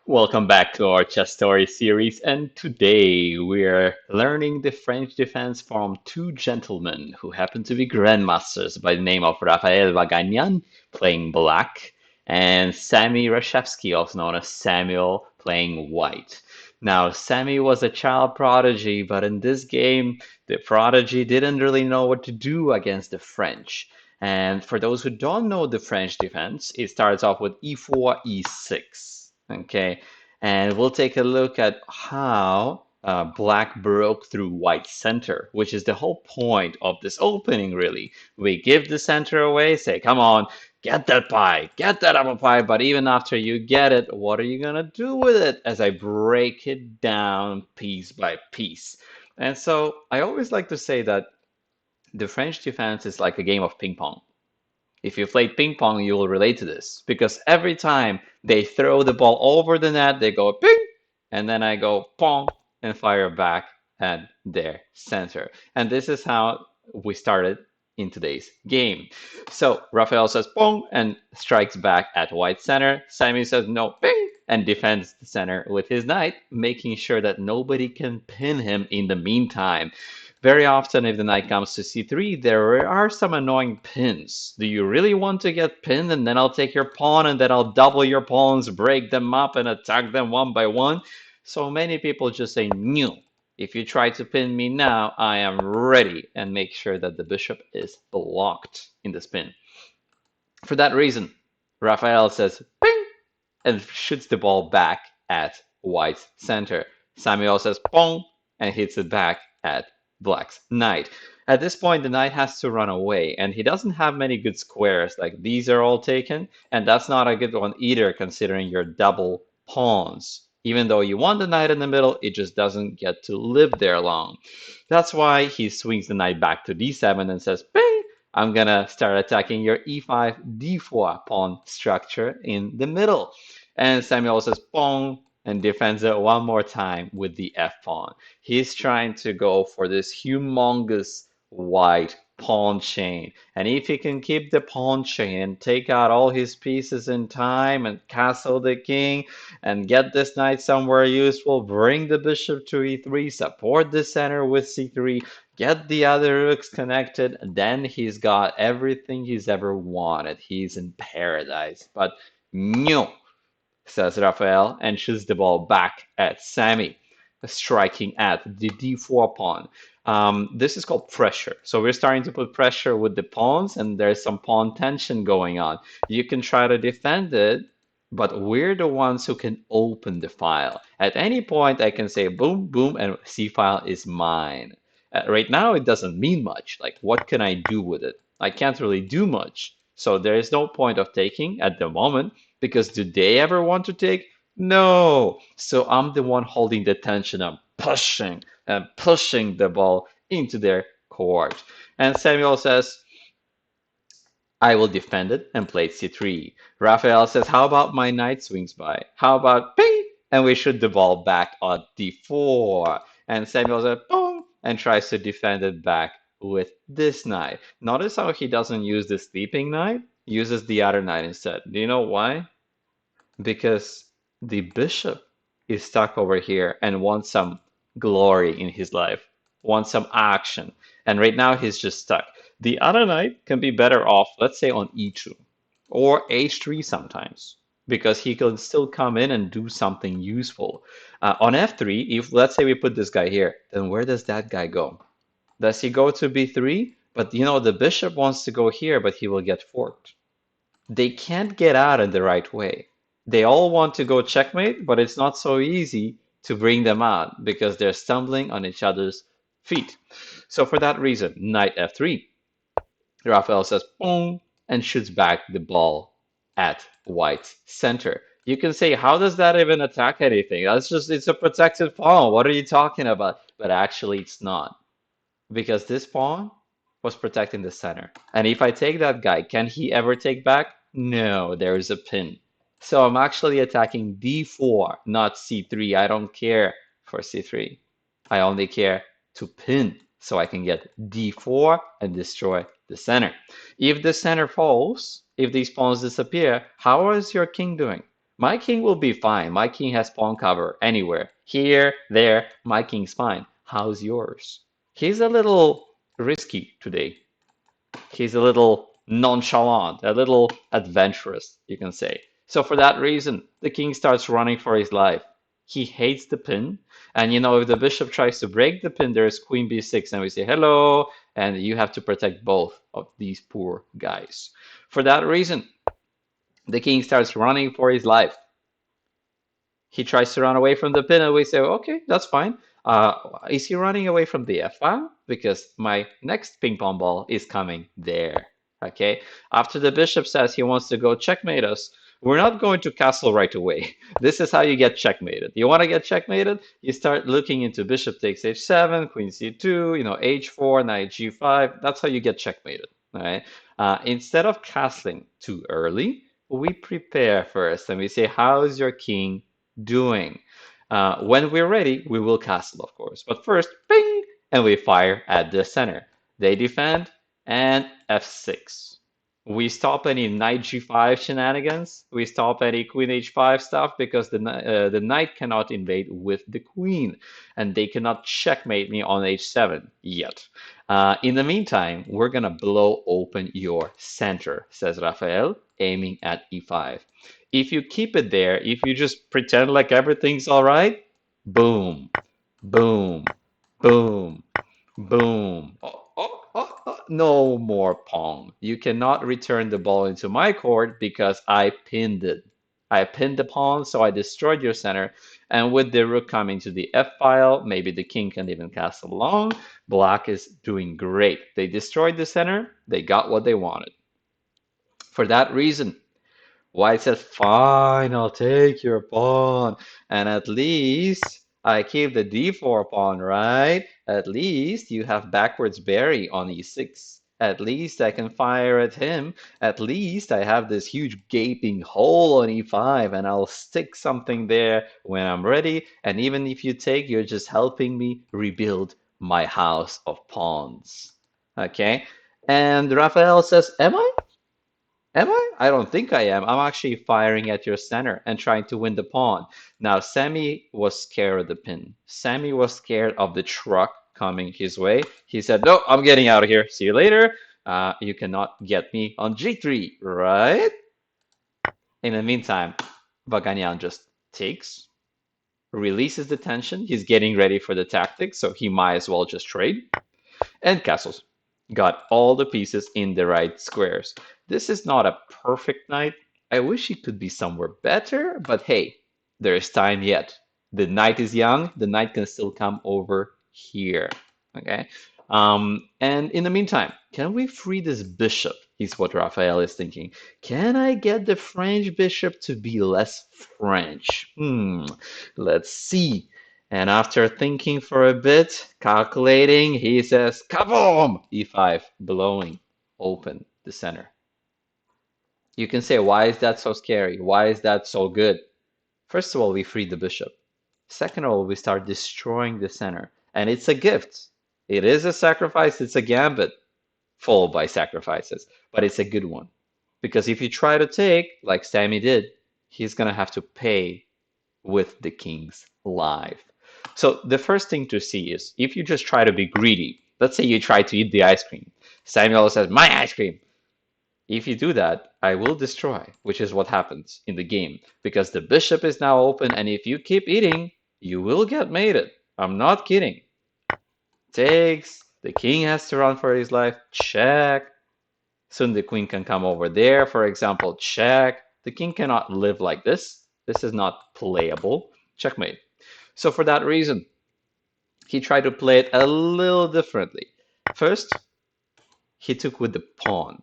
Welcome back to our chess story series, and today we're learning the French defense from two gentlemen who happen to be grandmasters by the name of Rafael Vaganian, playing black, and Sammy Reshevsky, also known as Samuel, playing white. Now, Sammy was a child prodigy, but in this game, the prodigy didn't really know what to do against the French. And for those who don't know the French defense, it starts off with e4, e6. Okay, and we'll take a look at how black broke through white center, which is the whole point of this opening, really. We give the center away, say, come on, get that pie, get that apple pie, but even after you get it, what are you going to do with it as I break it down piece by piece? And so I always like to say that the French defense is like a game of ping pong. If you played ping pong, you will relate to this because every time they throw the ball over the net, they go ping, and then I go pong and fire back at their center. And this is how we started in today's game. So Rafael says pong and strikes back at white center. Simon says no, ping, and defends the center with his knight, making sure that nobody can pin him in the meantime. Very often, if the knight comes to c3, there are some annoying pins. Do you really want to get pinned and then I'll take your pawn and then I'll double your pawns, break them up and attack them one by one? So many people just say, no. If you try to pin me now, I am ready, and make sure that the bishop is blocked in the spin. For that reason, Rafael says, ping, and shoots the ball back at white's center. Samuel says, pong, and hits it back at black's knight. At this point, the knight has to run away, and he doesn't have many good squares. Like, these are all taken, and that's not a good one either, considering your double pawns. Even though you want the knight in the middle, it just doesn't get to live there long. That's why he swings the knight back to d7 and says, ping, I'm gonna start attacking your e5, d4 pawn structure in the middle. And Samuel says, pong, and defends it one more time with the f pawn. He's trying to go for this humongous white pawn chain. And if he can keep the pawn chain and take out all his pieces in time and castle the king and get this knight somewhere useful, bring the bishop to e3, support the center with c3, get the other rooks connected, then he's got everything he's ever wanted. He's in paradise. But no, says Rafael, and shoots the ball back at Sammy, striking at the d4 pawn. This is called pressure. So we're starting to put pressure with the pawns, and there's some pawn tension going on. You can try to defend it, but we're the ones who can open the file. At any point, I can say boom, boom, and C file is mine. Right now, it doesn't mean much. Like, what can I do with it? I can't really do much. So there is no point of taking at the moment, because do they ever want to take? No. So I'm the one holding the tension. I'm pushing and pushing the ball into their court. And Samuel says, I will defend it, and play c3. Rafael says, how about my knight swings by? How about ping? And we shoot the ball back on d4. And Samuel says, boom, and tries to defend it back with this knight. Notice how he doesn't use the sleeping knight, uses the other knight instead. Do you know why? Because the bishop is stuck over here and wants some glory in his life, wants some action. And right now he's just stuck. The other knight can be better off, let's say, on e2 or h3 sometimes, because he can still come in and do something useful. On f3, if let's say we put this guy here, then where does that guy go? Does he go to b3? But you know, the bishop wants to go here, but he will get forked. They can't get out in the right way. They all want to go checkmate, but it's not so easy to bring them out because they're stumbling on each other's feet. So for that reason, knight f3. Rafael says boom and shoots back the ball at white's center. You can say, how does that even attack anything? That's just, it's a protected pawn. What are you talking about? But actually, it's not, because this pawn was protecting the center. And if I take that guy, can he ever take back? No, there is a pin. So I'm actually attacking d4, not c3. I don't care for c3. I only care to pin so I can get d4 and destroy the center. If the center falls, if these pawns disappear, how is your king doing? My king will be fine. My king has pawn cover anywhere. Here, there, my king's fine. How's yours? He's a little risky today. He's a little nonchalant, a little adventurous, you can say. So for that reason, the king starts running for his life. He hates the pin, and if the bishop tries to break the pin, there's queen b6, and we say hello, and you have to protect both of these poor guys. For that reason, the king starts running for his life. He tries to run away from the pin, and we say, okay, that's fine. Is he running away from the f file? Because my next ping pong ball is coming there. Okay. After the bishop says he wants to go checkmate us, we're not going to castle right away. This is how you get checkmated. You want to get checkmated? You start looking into bishop takes h7, queen c2, h4, knight g5. That's how you get checkmated. All right. Instead of castling too early, we prepare first and we say, how's your king doing? When we're ready, we will castle, of course. But first, ping, and we fire at the center. They defend, and f6. We stop any knight g5 shenanigans. We stop any queen h5 stuff because the knight cannot invade with the queen, and they cannot checkmate me on h7 yet. In the meantime, we're gonna blow open your center, says Rafael, aiming at e5. If you keep it there, if you just pretend like everything's all right, boom, boom, boom, boom. No more pong. You cannot return the ball into my court because I pinned it. I pinned the pawn, so I destroyed your center. And with the rook coming to the f file, maybe the king can even castle along. Black is doing great. They destroyed the center. They got what they wanted. For that reason, White says, fine, I'll take your pawn. And at least I keep the d4 pawn, right? At least you have backwards Barry on e6. At least I can fire at him. At least I have this huge gaping hole on e5 and I'll stick something there when I'm ready. And even if you take, you're just helping me rebuild my house of pawns. Okay? And Rafael says, am I? Am I? I don't think I am. I'm actually firing at your center and trying to win the pawn. Now, Sammy was scared of the pin. Sammy was scared of the truck coming his way. He said, no, I'm getting out of here. See you later. You cannot get me on g3, right? In the meantime, Vaganian just takes, releases the tension. He's getting ready for the tactics, so he might as well just trade. And castles. Got all the pieces in the right squares. This is not a perfect knight. I wish it could be somewhere better, but hey, there is time yet. The knight is young. The knight can still come over here. Okay. And in the meantime, can we free this bishop? Is what Rafael is thinking. Can I get the French bishop to be less French? Let's see. And after thinking for a bit, calculating, he says, kaboom! E5, blowing open the center. You can say, why is that so scary? Why is that so good? First of all, we free the bishop. Second of all, we start destroying the center. And it's a gift. It is a sacrifice, it's a gambit, followed by sacrifices. But it's a good one. Because if you try to take, like Sammy did, he's going to have to pay with the king's life. So the first thing to see is if you just try to be greedy, let's say you try to eat the ice cream. Samuel says, my ice cream. If you do that, I will destroy, which is what happens in the game. Because the bishop is now open, and if you keep eating, you will get mated. I'm not kidding. Takes, the king has to run for his life, check. Soon the queen can come over there, for example, check. The king cannot live like this. This is not playable. Checkmate. So for that reason, he tried to play it a little differently. First, he took with the pawn.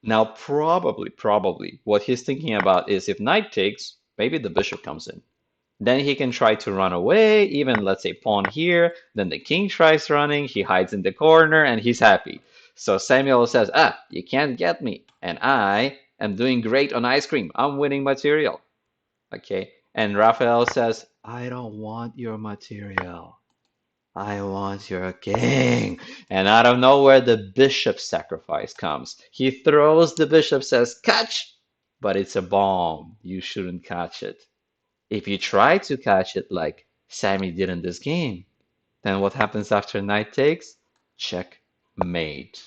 Now, probably, what he's thinking about is if knight takes, maybe the bishop comes in. Then he can try to run away, even let's say pawn here. Then the king tries running, he hides in the corner, and he's happy. So Samuel says, you can't get me. And I am doing great on ice cream. I'm winning material. Okay. And Rafael says, I don't want your material. I want your king. And out of nowhere, the bishop sacrifice comes. He throws the bishop, says, catch. but it's a bomb. You shouldn't catch it. If you try to catch it like Sammy did in this game, then what happens after knight takes? Checkmate.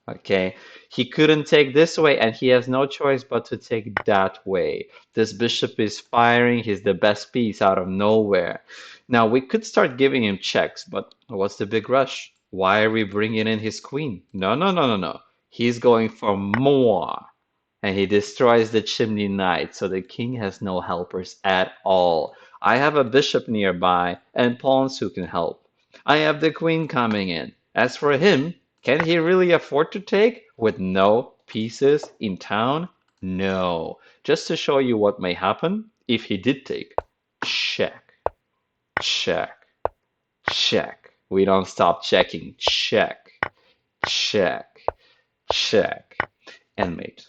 Okay, he couldn't take this way, and he has no choice but to take that way. This bishop is firing. He's the best piece out of nowhere. Now, we could start giving him checks, but what's the big rush? Why are we bringing in his queen? No, no, no, no, no. He's going for more. And he destroys the chimney knight, so the king has no helpers at all. I have a bishop nearby and pawns who can help. I have the queen coming in. As for him, can he really afford to take with no pieces in town? No. Just to show you what may happen if he did take. Check, check, check. We don't stop checking. Check, check, check, and mate.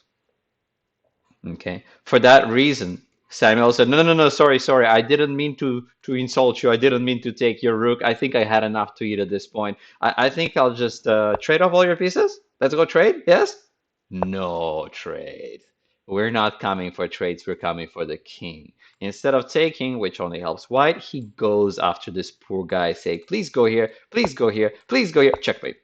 Okay. For that reason, Samuel said, no, no, no, sorry, sorry. I didn't mean to insult you. I didn't mean to take your rook. I think I had enough to eat at this point. I think I'll just trade off all your pieces. Let's go trade. Yes? No trade. We're not coming for trades. We're coming for the king. Instead of taking, which only helps white, he goes after this poor guy, saying, please go here, please go here, please go here. Checkmate.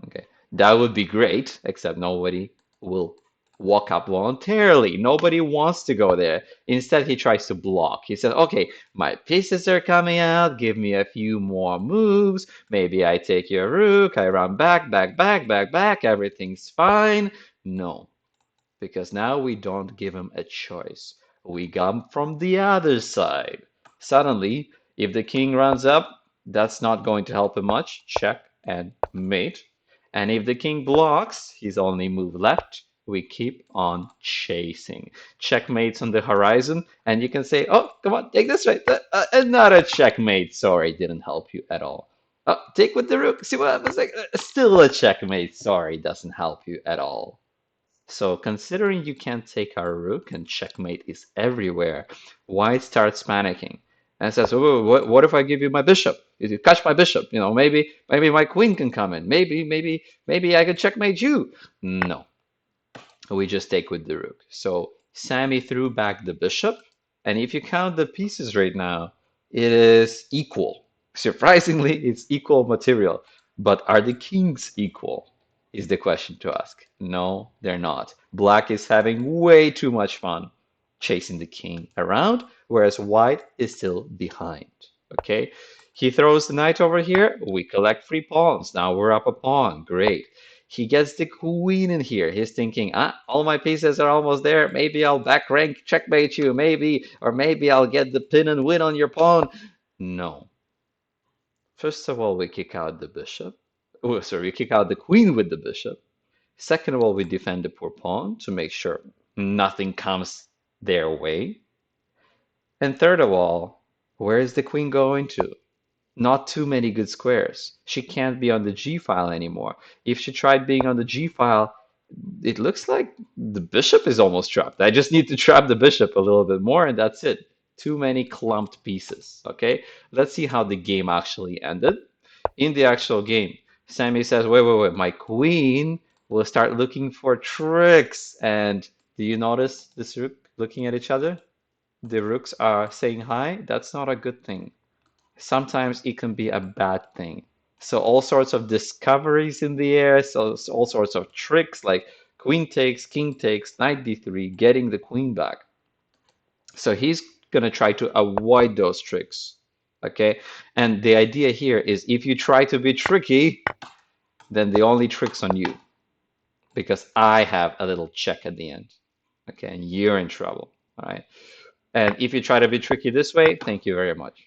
Okay, that would be great, except nobody will walk up voluntarily. Nobody wants to go there. Instead, he tries to block. He says, okay, my pieces are coming out. Give me a few more moves. Maybe I take your rook. I run back, back, back, back, back. Everything's fine. No, because now we don't give him a choice. We come from the other side. Suddenly, if the king runs up, that's not going to help him much. Check and mate. And if the king blocks, he's only move left. We keep on chasing. Checkmate's on the horizon, and you can say, oh, come on, take this right. Not a checkmate. Sorry, didn't help you at all. Take with the rook. See what happens? Like, still a checkmate. Sorry, doesn't help you at all. So considering you can't take our rook and checkmate is everywhere, white starts panicking and says, oh, what if I give you my bishop? If you catch my bishop, maybe my queen can come in. Maybe I can checkmate you. No, we just take with the rook. So Sammy threw back the bishop, and if you count the pieces right now, it is equal. Surprisingly, it's equal material. But are the kings equal? Is the question to ask. No, they're not. Black is having way too much fun chasing the king around, whereas white is still behind. Okay, he throws the knight over here. We collect free pawns. Now we're up a pawn. Great. He gets the queen in here. He's thinking, all my pieces are almost there. Maybe I'll back rank, checkmate you, maybe, or maybe I'll get the pin and win on your pawn. No. First of all, we kick out the bishop. Oh, sorry, we kick out the queen with the bishop. Second of all, we defend the poor pawn to make sure nothing comes their way. And third of all, where is the queen going to? Not too many good squares. She can't be on the G file anymore. If she tried being on the G file, it looks like the bishop is almost trapped. I just need to trap the bishop a little bit more, and that's it. Too many clumped pieces. Okay, let's see how the game actually ended. In the actual game, Sammy says, wait, my queen will start looking for tricks. And do you notice this rook looking at each other? The rooks are saying hi. That's not a good thing. Sometimes it can be a bad thing. So all sorts of discoveries in the air, so all sorts of tricks like queen takes, king takes, knight d3, getting the queen back. So he's going to try to avoid those tricks. Okay, and the idea here is if you try to be tricky, then the only trick's on you because I have a little check at the end. Okay, and you're in trouble. All right, and if you try to be tricky this way, thank you very much.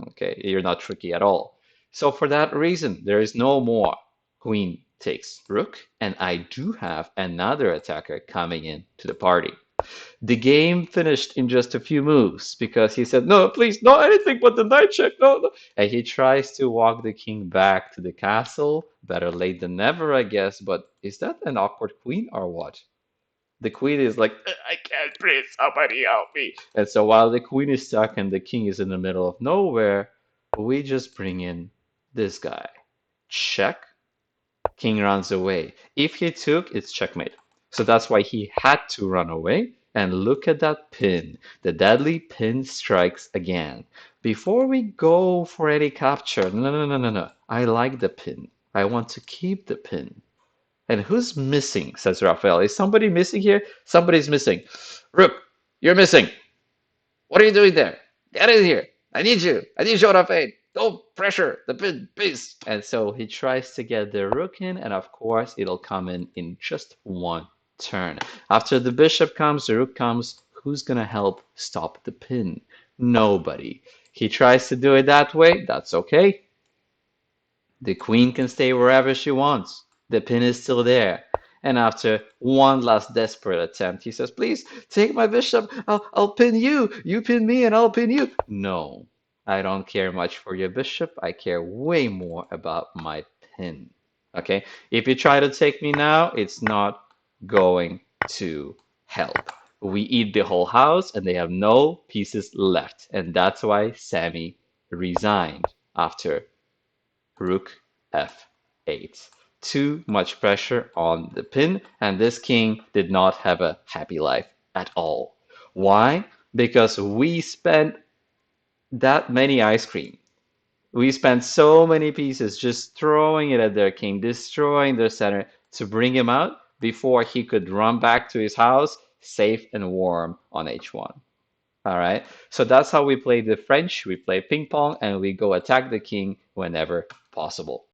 Okay, you're not tricky at all. So for that reason, there is no more queen takes rook, and I do have another attacker coming in to the party. The game finished in just a few moves because he said, no, please, no anything but the knight check, no, no. And he tries to walk the king back to the castle. Better late than never, I guess. But is that an awkward queen or what? The queen is like, I can't breathe, somebody help me. And so while the queen is stuck and the king is in the middle of nowhere, we just bring in this guy. Check. King runs away. If he took, it's checkmate. So that's why he had to run away. And look at that pin. The deadly pin strikes again. Before we go for any capture, no, no, no, no, no. I like the pin. I want to keep the pin. And who's missing? Says Rafael. Is somebody missing here? Somebody's missing. Rook, you're missing. What are you doing there? Get in here. I need you. I need you, Rafael. Don't pressure the pin, please. And so he tries to get the rook in, and of course, it'll come in just one turn. After the bishop comes, the rook comes. Who's going to help stop the pin? Nobody. He tries to do it that way. That's okay. The queen can stay wherever she wants. The pin is still there. And after one last desperate attempt, he says, please take my bishop. I'll pin you. You pin me and I'll pin you. No, I don't care much for your bishop. I care way more about my pin. Okay? If you try to take me now, it's not going to help. We eat the whole house and they have no pieces left. And that's why Sammy resigned after Rook f8. Too much pressure on the pin, and this king did not have a happy life at all. Why? Because we spent that many ice cream. We spent so many pieces just throwing it at their king, destroying their center to bring him out before he could run back to his house safe and warm on h1. All right. So that's how we play the French. We play ping pong and we go attack the king whenever possible.